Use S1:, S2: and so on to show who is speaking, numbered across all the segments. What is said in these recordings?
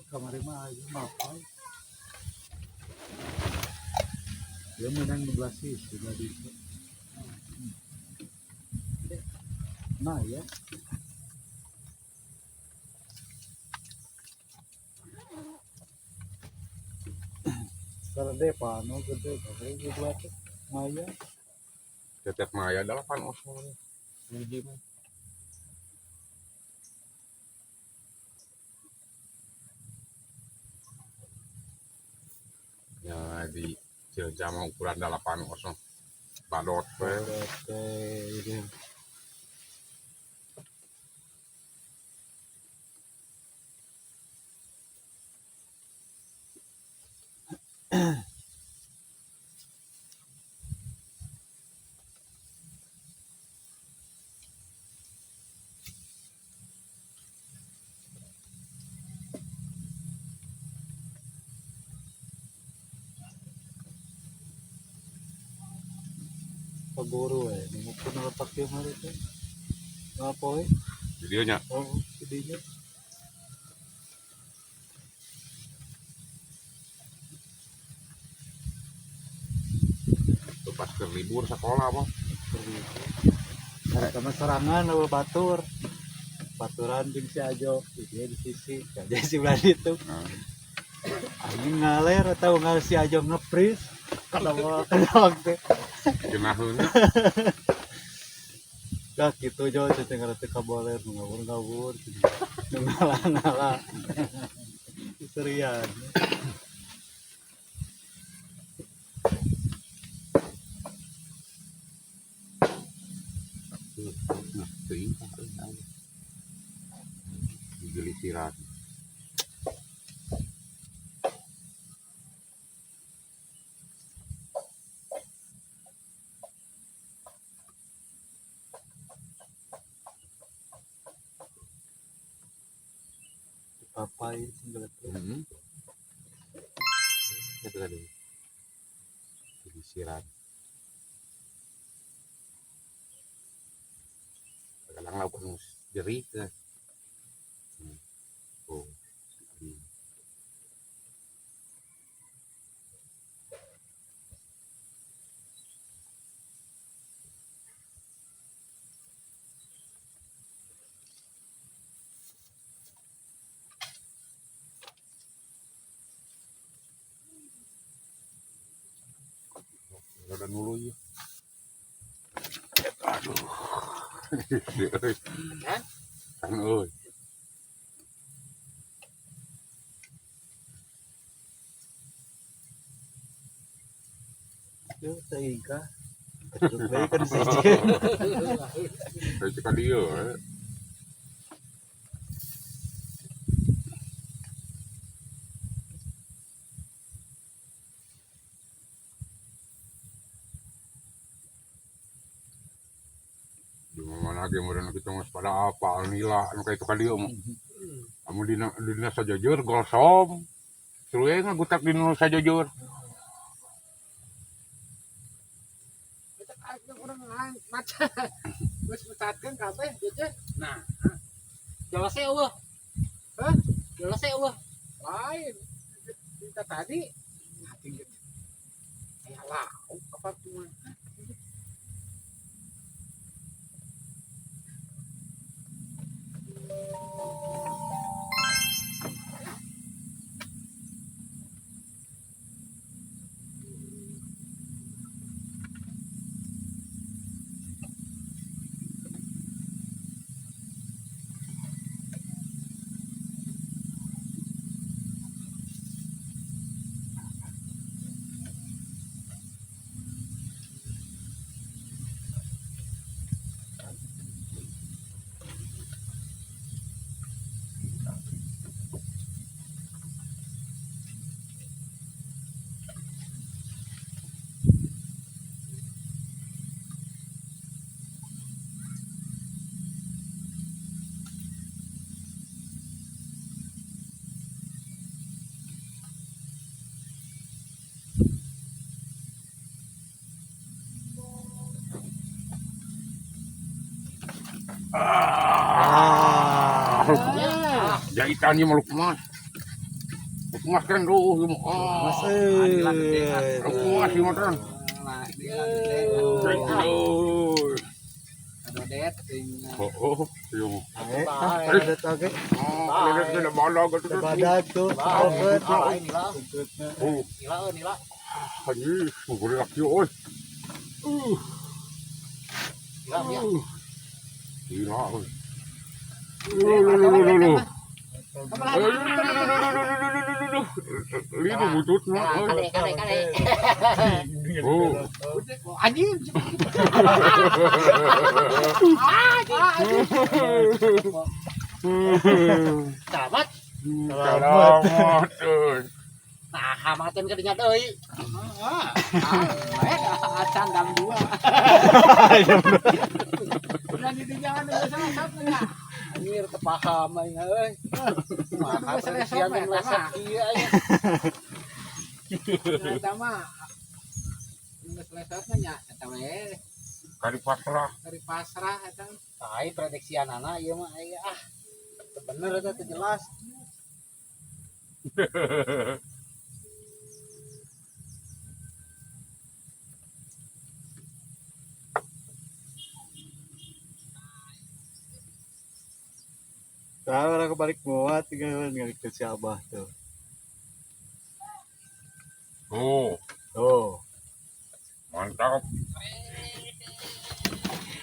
S1: Kamari mah aja maaf. Dia menang 12 sih sudah di. Nah ya. Kalau depan, no gede, kalau buat Maya.
S2: Tetap Maya 8 osong. Biji mah. Ya di jam ukuran 8 osong. Badot
S1: Ini. Paguro mungkin nalapak yung hari itu. Ngapo
S2: videonya.
S1: Oh, videonya.
S2: Pas ke libur sekolah mah.
S1: Ada sama serangan awal batur. Baturan jeung si Ajo, dia di sisi, aja si Belandi itu. Angin ngaler atau ngal si Ajo ngepris. Kalau waktu
S2: Genaheunna.
S1: Gak gitu Jo, cacing ngarep kaboler ngawur-ngawur. Ngalah-ngalah. Serian.
S2: Nah, teuing digelisiran.
S1: Papai singlet.
S2: Itu tadi. Gelisiran. Kadang lauk jerih kan. Oh. Ada dulu ya. Aduh. Kan euy.
S1: Yo teuingkah. Keduk bae kan siji.
S2: Kayak cika dia. Mana lagi modern kita mas pada apa nila anu kayak itu kan dia mah. Kamu dina sajajur gosong. Suruh ngagutak dina sajajur.
S3: Orang maca geus mutatkeun kabeh jeje. Nah, jelas eueuh. Hah? Jelas eueuh. Lain. Kita tadi mati gitu. Ya lah, apa tuh?
S2: Ah.
S1: Ah.
S2: Jahitannya mau Lukman. Lukman kan doh,
S1: Masih.
S2: Lukman sih motor.
S3: Ada dating.
S2: Oh, yung.
S1: Ada tage.
S2: Lihat na balag ito.
S1: Badag tuh. Obat.
S2: Oh,
S3: Nila.
S2: haji, suguri laki oi.
S3: Nila.
S2: Gila oi. Lihat butut na.
S3: Kade.
S2: Oh.
S3: Anjing. Selamat.
S2: Selamat.
S3: Nah, hamatin kadinya deui. Acan dam 2. Dan di jangan salah satunya. Anjir kepaham aing euy. Maka selesai meleset kieu aya. Eta mah geus lesetna nya eta we
S2: Kali pasrah.
S3: dari pasrah eta. Tai prediksianana ieu mah aya bener eta teh jelas.
S1: Tahu orang kebalik muat tinggal ngalik ke si Abah tuh.
S2: Oh,
S1: Tuh.
S2: mantap.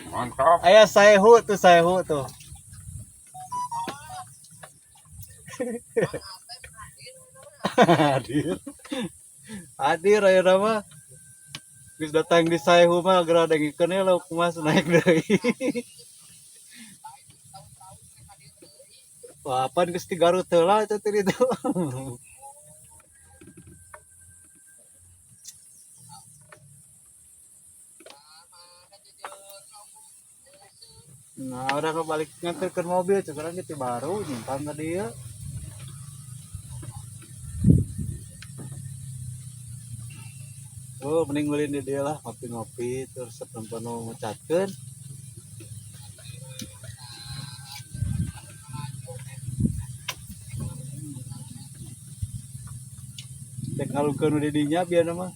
S2: Mantap.
S1: Ayah Saihu tuh. Hadir. Hadir aya nama. Geus datang di Saihu mah geura dengikeun lah kumas naik deui. Wah, pan geus ti Garut heula eta teh itu. Nah, orang kebalik nganterkeun mobil, sekarang kita baru nyimpan ke dia. Oh, mending beliin di dia lah, ngopi-ngopi, terus penuh ngecatkeun. Cek ngalungkeun di dinya biar mah.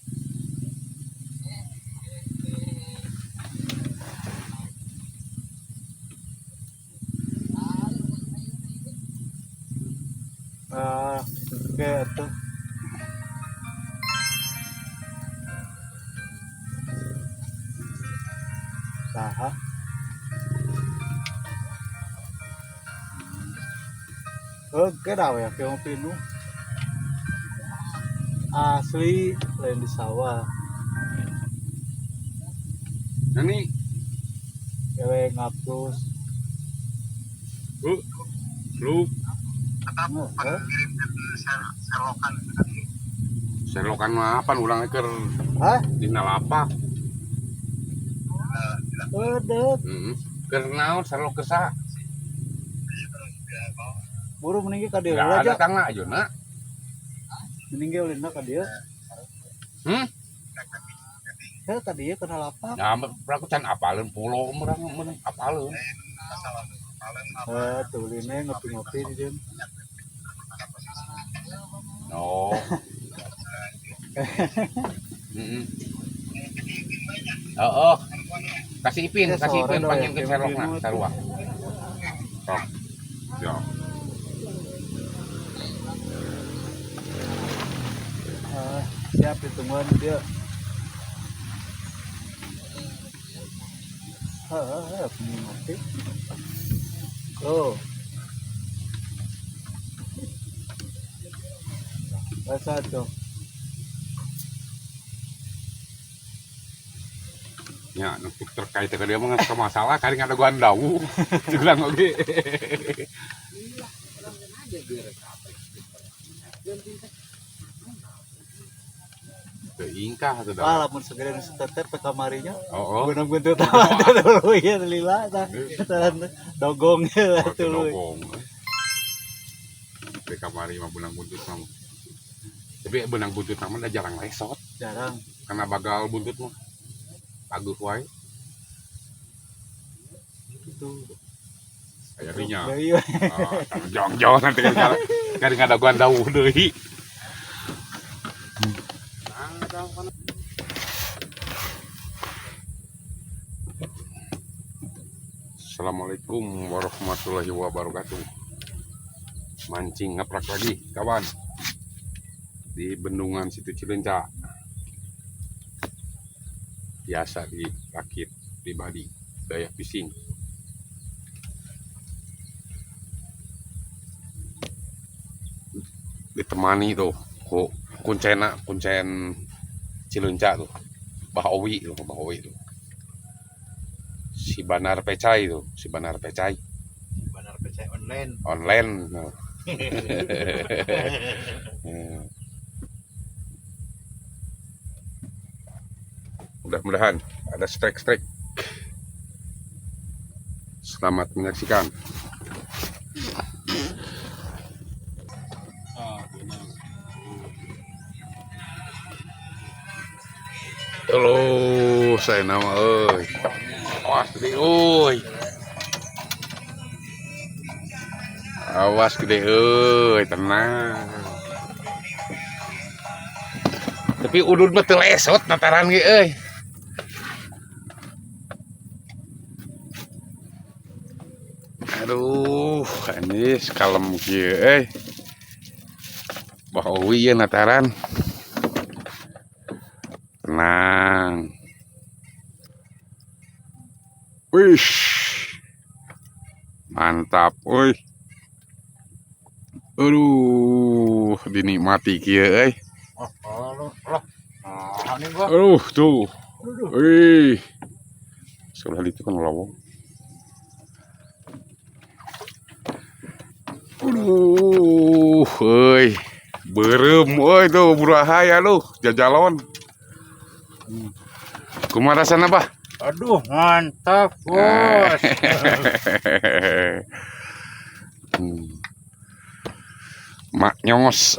S1: Oke tuh. Saha? Oke dah ya, kayak pinu. Asli lain di sawah.
S2: Ini,
S1: Cewek ngapus.
S2: lu
S1: Oh,
S2: selokan mah apa? Ulang eker
S1: hah?
S2: dina lapak.
S1: Udah,
S2: Keur naon selok kesa?
S1: buru meninggi ka dia
S2: Enggak ada
S1: aja.
S2: tangga ayeuna.
S1: Meninggi ulina ka dia. Ya ka dia kena lapak.
S2: Nah, aku can apaleun pulau urang mun apaleun.
S1: Tuh ulina ngopi-ngopi di dia.
S2: No. Oh. Kasih ipin,
S1: Ya,
S2: kasih
S1: sore
S2: ipin
S1: doy,
S2: panjang ke
S1: yang
S2: serokna
S1: ipin
S2: sarua. Sok. Ya.
S1: Siap ditungguan dia. Ngopi. Oh. Rasa tuh.
S2: Ya, untuk terkait dengan dia mah ke masalah kali ada gandau. Bilang oke. Ingkah atau dah.
S1: Ah, lamun segera seteter ke kamarinya.
S2: Oh.
S1: Gunung buntut ada dulu ya lila tah. Dogong ya dulu.
S2: Dogong. Di kamari mah benang buntut mah. Tapi benang buntut mah udah jarang lesot.
S1: Jarang.
S2: Karena bagal buntut mah. Bagus wae.
S1: Itu
S2: Kayak dinya.
S1: Deui.
S2: Jong-jong nanti kan ada gua dawuh deui. Assalamualaikum warahmatullahi wabarakatuh. Mancing ngeprak lagi kawan di bendungan situ Cileunca. Biasa dirakit pribadi gaya fishing. Ditemani tuh kuncen Cileunca tuh. Bah Owi tuh. Si Banar Pecai.
S1: Benar PC online.
S2: Online. Mudah-mudahan ada strike. Selamat menyaksikan. Halo, saya nama awas gede awas gede tenang. Tapi udun mah teu lesot nataran ge Aduh, ini kalem kieu Bah Owi ya nataran. Tenang. Wih. Mantap, woi. Aduh, dinikmati kieu Aduh, tuh. Wih. Sudah itu kan lawang. Aduh, woi. Berem, woi tuh burahaya lu, jajalon. Kumaha rasana, Bah?
S1: Aduh, mantap, Bos.
S2: Mak nyongos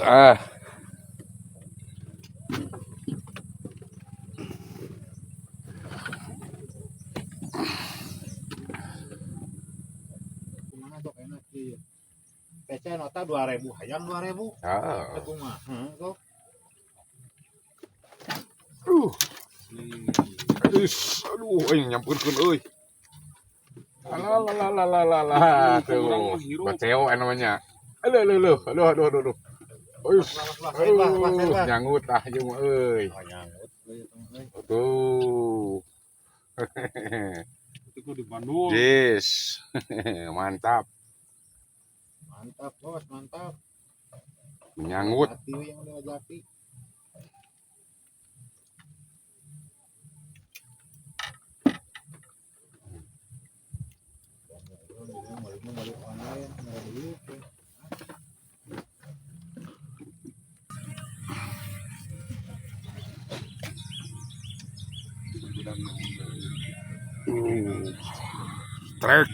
S1: Kumaha sok enak ieu. PC nota 2000, hayang 2000. Aku mah. Sok.
S2: Aduh, nyampeurkeun euy. Alah, tuh. Baceo namanya. Aduh. Nyangut jeung euy. Tuh.
S3: Itu di Bandung.
S2: Yes. Mantap.
S1: Mantap, Bos, mantap.
S2: Nyangut.
S1: Hati yang udah jati.
S2: Trek.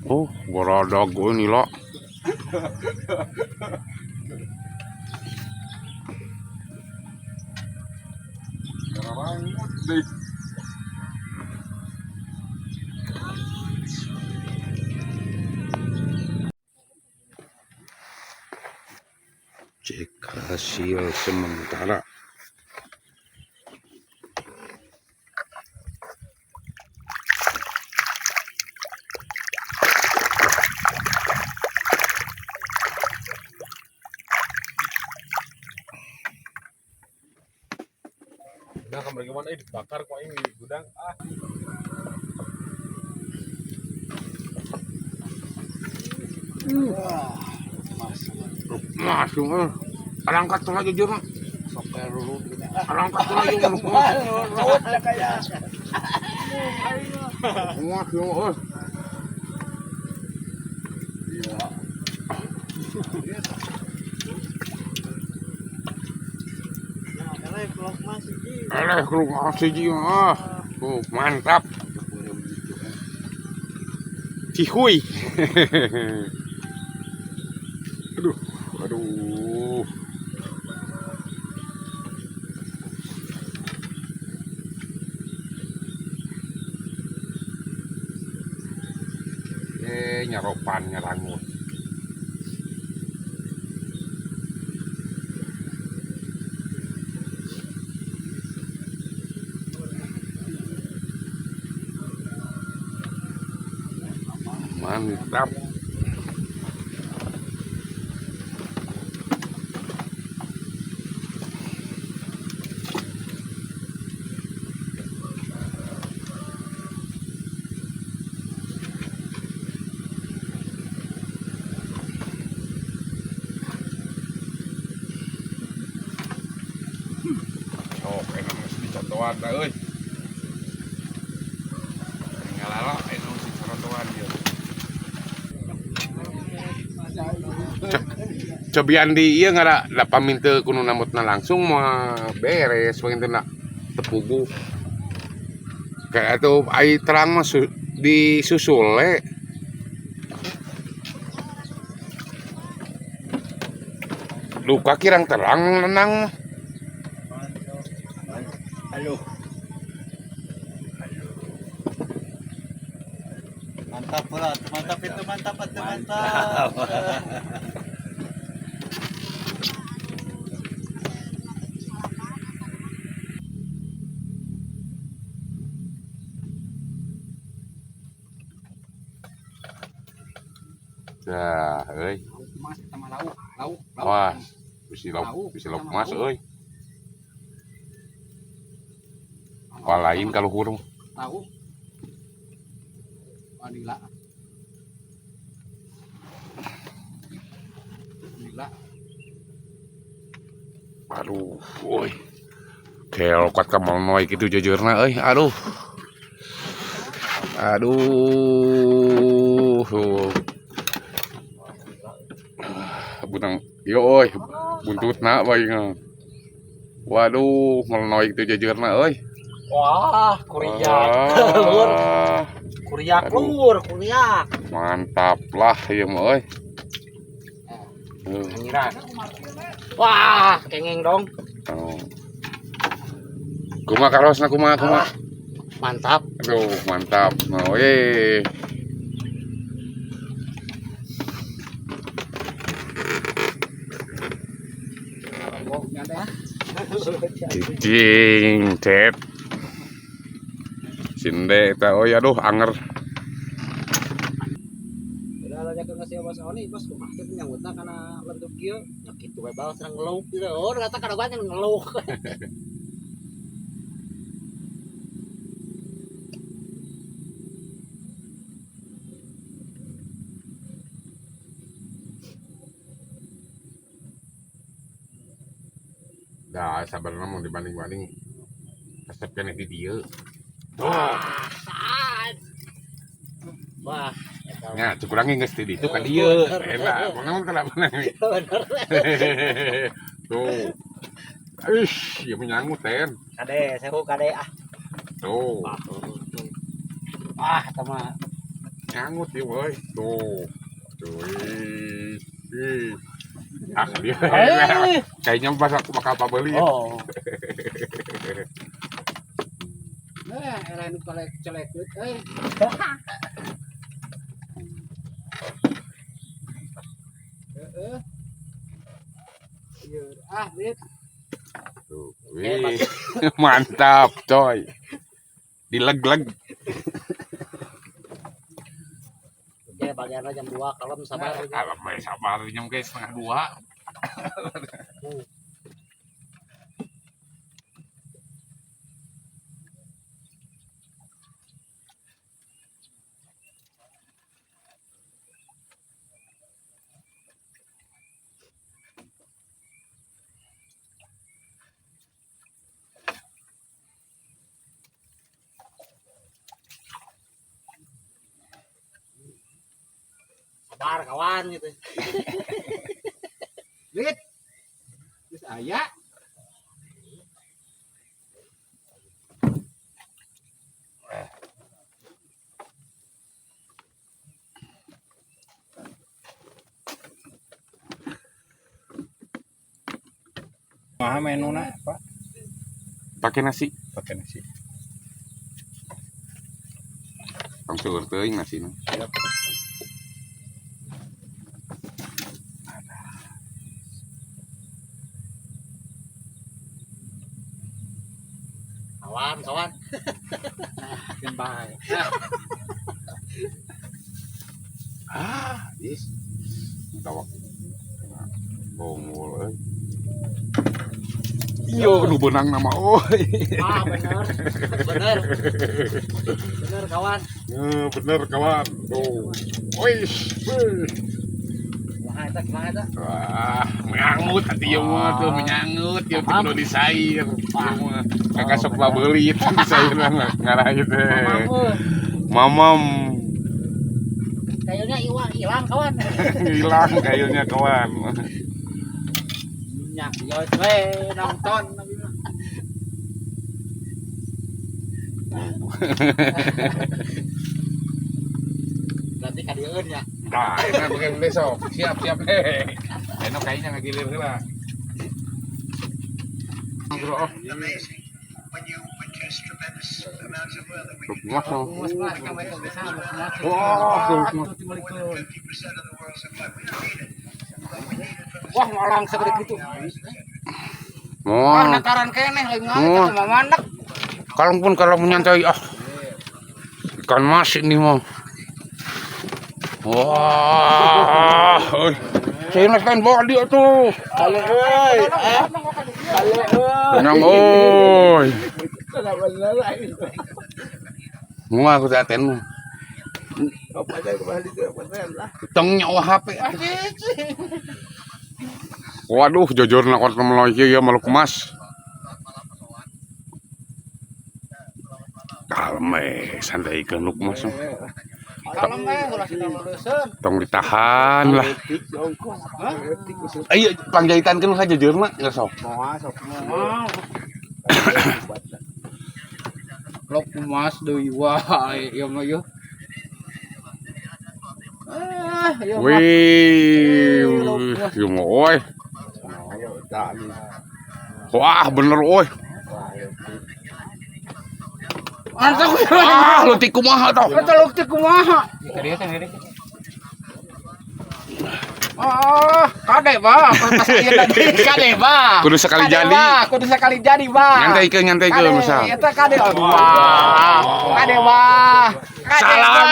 S2: Oh, baradag ini lah. Cek hasil sementara.
S3: Nah, bagaimana dibakar kok ini gudang?
S2: Masuk alangkat tuh aja jurang.
S1: Soknya dulu gini.
S2: Alangkat tuh aja jurang.
S1: Rawat ya kayak.
S2: Masuk. Keluk masih ji tuh mantap. Cihuy. Aduh. nyaropan nyarangut. Mantap. Oh, enak mesti contohan dah euy. Ngalala enak mesti contohan dia. Cobian di iya nggak paminta kuno namutna langsung mah beres pengen tepugu kayak itu air terang mah disusul luka kirang terang nenang
S1: Halo. Mantap pula, mantap itu mantap, mantap.
S2: dah euy
S3: Mas sama lauk.
S2: wah bisi lauk mas euy lain kalau hurung
S3: Tahu. Vanila.
S2: aduh woi kayak lokat kamal noy gitu jujurna euy aduh bunang yo euy buntutna bae waduh melnoy gitu jujurna euy
S3: Wah, kuriak lur, kuriak.
S2: mantap lah ieu mah euy
S3: Kengiran. Wah, kengeng dong.
S2: Kumaha karosna kumaha
S3: Mantap.
S2: aduh mantap oh ye cicing cet sinde eta oh aduh anger
S3: Udah lo jaga ngasih bos oni, bos kumaha teh nyangutna kana lentuk kieu. Nya kitu we bae sareng ngeluh kieu. Oh, ternyata kada gua ngeluh.
S2: dah sabarna mau dibanding-banding resep kene di dieu
S3: Wah,
S2: nya cukurange geus di ditu ka dieu eta namun kenapa
S3: bener.
S2: tuh ya menyanggut ten
S3: Kade, sehu kade ah.
S2: tuh
S3: Eta mah
S2: nyangut ya boy tuh ih dia kayaknya pas aku bakal pabeli ya
S3: oh. Nah, era nu colek euy. Heeh. Ieu Dit.
S2: tuh wih mantap coy dileg-leg
S3: Ya bagian jam 2 kalem sabar.
S2: kalau bae sabar jam ke setengah 2
S3: Sabar kawan gitu. Dit. Geus aya.
S1: Maha menuna, Pak.
S2: pakai nasi
S1: Pakai nasi.
S2: langsung teuing nasina
S1: Siap.
S3: kawan. Makin baik.
S2: Yes. Tawak. Bongol euy. Iyo nu beunang nama euy.
S3: Bener. Bener kawan.
S2: Bener kawan. Tuh. Wis.
S3: Semangat dah.
S2: Wah, menyangut hati ieu mah tuh menyangut ieu kudu disair. Kakak sok babeulit disair mah ngarahin teh. Mamam
S3: Kayunya hilang kawan.
S2: hilang kayunya kawan.
S3: Minyak yos we nonton. Berarti kadieun ya.
S2: Nah, ini bagian besok. Siap. Enak kayaknya ngagilir heula. Bro.
S3: Mas kan mereka bisa Wah, malang seperti itu. Wah, nakaran keneh lagi ngantuk sama manak.
S2: Kalau menyantai ikan mas ini mah. Wah, saya kan bawa dia tuh.
S3: Kale euy.
S2: Tenang oi. Mua aku daten mu. Teng nyawa HP. Waduh, jujur nakot meloy ya maluk emas. Kalme, santai ke nuk mas.
S3: Kalem ulah kita luluseun.
S2: Tong ditahan lah. Ayo pangjahitan kan saja jujur mah nggak sok.
S3: Lok emas deui wah ieu mah yeuh.
S2: Wih, yung oi. Wah, bener oi. Leutik kumaha toh?
S3: Leutik kumaha? Kade ba? Kade ba?
S2: Kudu sekali jadi. Nyantai ke misal.
S3: Eta kade wah. Kade ba?
S2: Salamat.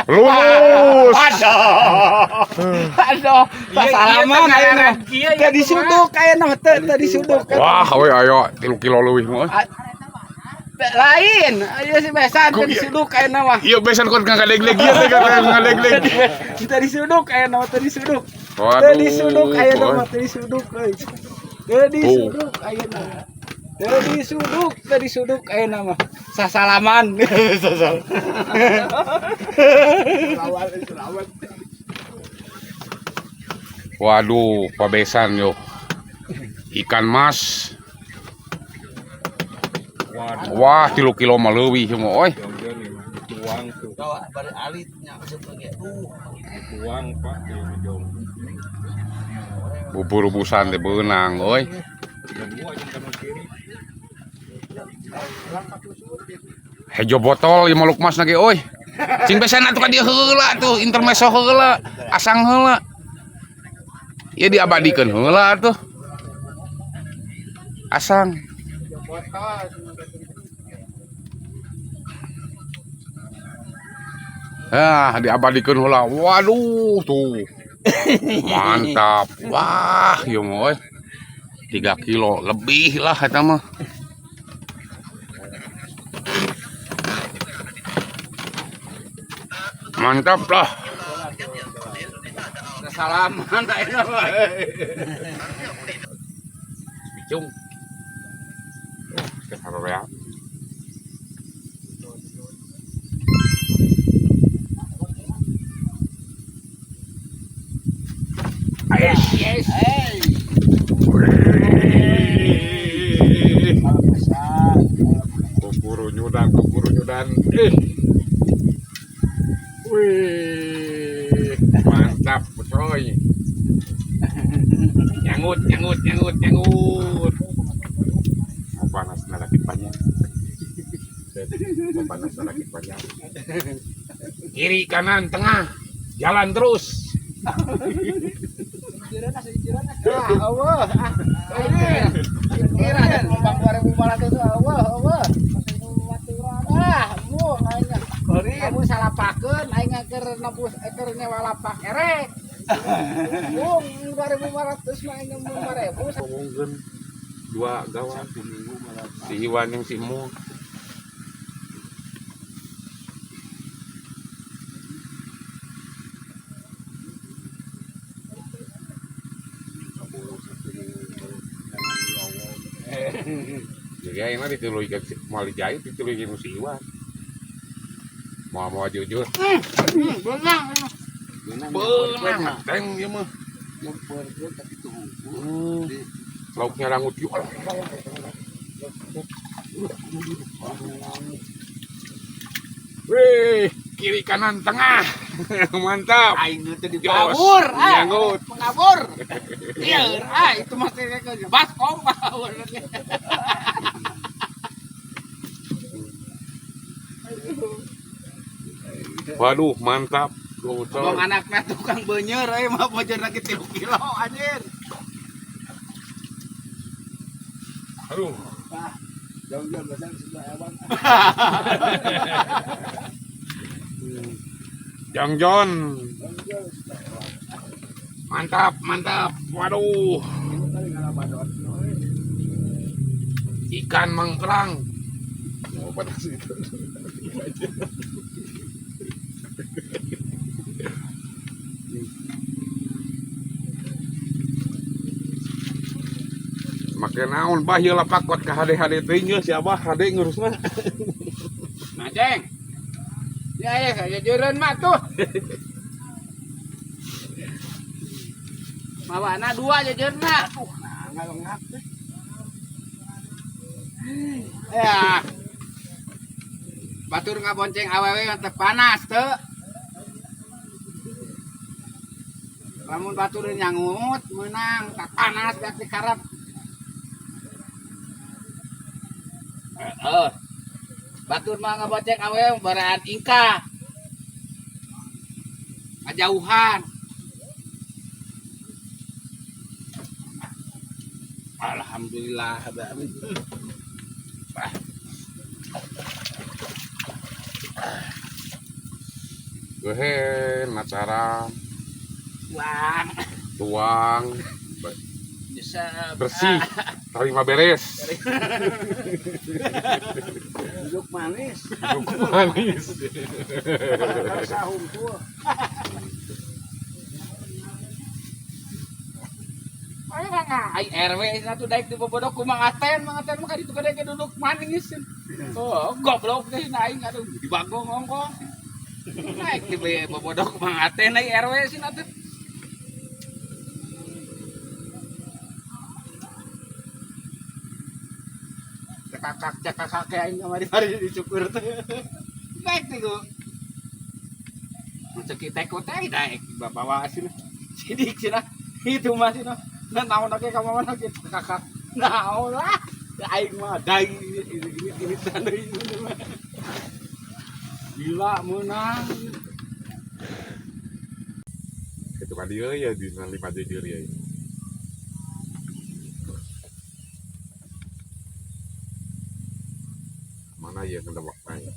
S2: Lulus.
S3: Aduh. Salaman ayeuna. Teu disuduk ayeuna teu disuduk.
S2: Wah, we ayo 3 kilo leuwih mah.
S3: Lain, ayo si besan teu disuduk ayeuna mah.
S2: Ieu besan kon ngalegleg ieu teh ngalegleg.
S3: Teu disuduk ayeuna mah teu disuduk.
S2: Waduh.
S3: Teu disuduk ayeuna mah teu disuduk euy. Teu disuduk ayeuna. Teu disuduk ayeuna mah. Sasalaman.
S2: Waduh, pabesan yo. Ikan mas. Wah, 3 kilo mah leuwih mah oi. Bubur-busan teh beunang oi. Hejo botol ieu maluk mas lagi oi. Cing besan atuh ka dieu heula tuh, intermezzo heula, asang heula. Ieu diabadikeun heula tuh. Asang. Diabadikeun heula. Waduh tuh. Mantap. Wah, ieu mah 3 kilo lebih lah eta mah. Mantap lah.
S3: Salaman ayeuna mah.
S2: Bicung. Kesarorean.
S3: Yes.
S2: Kukuru nyudan. Wih, mantap, coy. Nyangut. Panas lagi panjang. Panas lagi panjang. Kiri, kanan, tengah, jalan terus.
S3: Allah. Kira dan numpang 2.400 itu Allah. Mu aing. Kamu salah pakeun aing keur nebus keur nyewa lapak erek. Mu 2.500 mah aing mun 2.000.
S2: Ngomongkeun dua gawang si Iwan yang si Mu. Jadi aing mah dituluy ke moal dijahit dituluy ke si Iwan. Mau jujur.
S3: Beunang.
S2: Beunang teng ieu mah. Lauknya rangut yuk. Wih, kiri kanan tengah. Mantap.
S3: Aing teh dibabur,
S2: Nyanggut.
S3: mengabur. Lieur, itu mah teh baskom bawur.
S2: Waduh, mantap.
S3: Bong anakna tukang beunyeur mah bojourna ge 3 kilo anjir.
S2: Aduh.
S3: Jauh-jauh badan sudah abang.
S2: Jang Jon. Mantap, mantap. Waduh. Ikan mangkrang. Oh, pada situ. Make naon bah ieu lapak kuat ka hade-hade teh geus si Abah hade ngurusna.
S3: Nah, Ceng. Ya saya jureun mah tuh. Mawana 2 jejeurna. Ngalengak teh. Ya. Batur ngabonceng awewe teh panas teu. Lamun batur nyangut meunang tak panas dak dikarep. Batur mah ngabonceng awewe baraan ingka. Ngajauhan. Alhamdulillah habis.
S2: Geuhen acara
S3: Wah,
S2: tuang
S3: bisa
S2: bersih tarima beres
S3: duduk manis.
S2: duduk manis
S3: Sahum tuh. Ai RW satu daik di bobodok ku mangaten mah kaditu gede ke duduk manis. Oh, goblok teh aing aduh dibagong ngongkong. Naik di bobodok mangaten ai RW sina teh. Cakak aing kamari mari dicukur teh. Naik teh ku. Masuk kita teko teh daik bawa sini. Sidik cenah. Itu mah cenah. Dan naon oke ka mana kitu kakak. Naon lah. Aing mah dai ini tandai. Gila menang.
S2: itu kan dia ya di 5 jujur ya mana ya kena waktu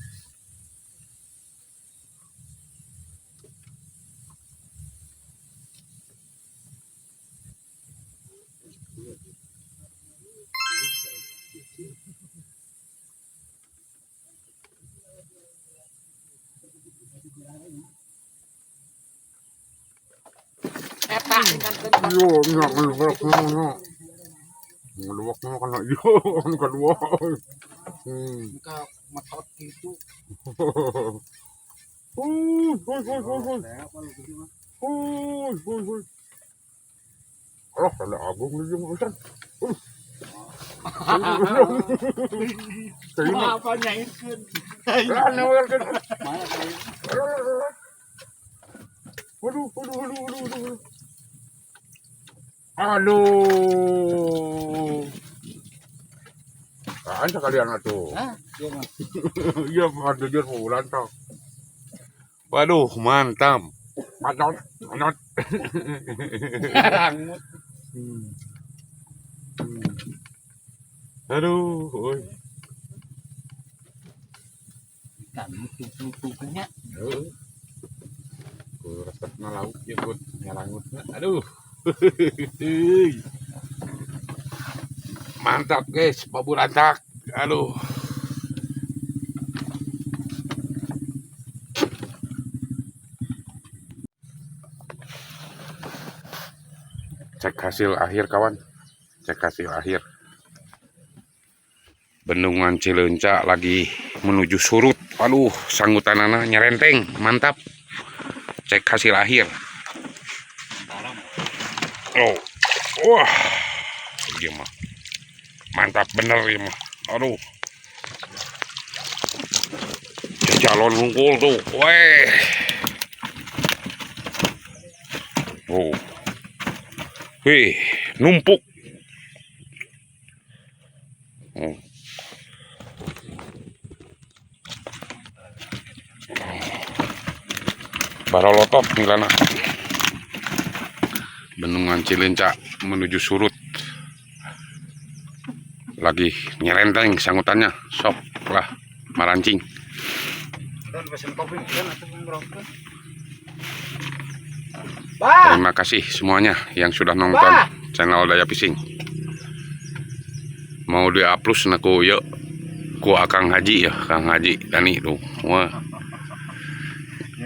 S3: Eta kan
S2: yo nggak ngeluak ngeluaknya kan yo kedua
S3: ka metot gitu.
S2: Oh, ada agung lagi Ustaz.
S3: Apa nyaikeun?
S2: Waduh. Aduh. Kan sekalian atuh.
S3: Hah? Iya mah.
S2: Iya, ada jujur bulan toh. Waduh, mantap. Manot, manot.
S3: Rangut.
S1: Hmm.
S2: Aduh, oi.
S3: Kan kuku-kukunya.
S2: Heeh. Ku resepna lauk ya buat ngalangutna. Aduh. Mantap guys, baburantak. Aduh. Cek hasil akhir kawan. Cek hasil akhir. Bendungan Cileunca lagi menuju surut. Aduh, sanggutanana nyerenteng. Mantap. Cek hasil akhir. Oh. Wah. Dia mah. Mantap bener ya mah. Aduh. Calon hungkul tuh. Weh. Oh. Wih, numpuk. Oh. Barolotot milana. Bendungan Cileunca menuju surut. Lagi nyerenteng sanggutannya. Sok lah marancing.
S1: Dan pesen kopi kan atau ngerokok.
S3: Bah,
S2: Terima kasih semuanya yang sudah nonton
S3: Bah.
S2: channel Daya Fishing. Mau di-upload naku yuk ku Kang Haji ya, Kang Haji Dani tuh. Wah,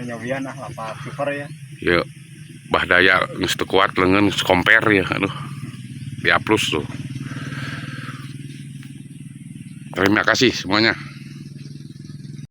S1: Nyawian lah lapak super ya.
S2: yuk bah daya geus teu kuat leungeun compare ya, aduh. Di-upload tuh. Terima kasih semuanya.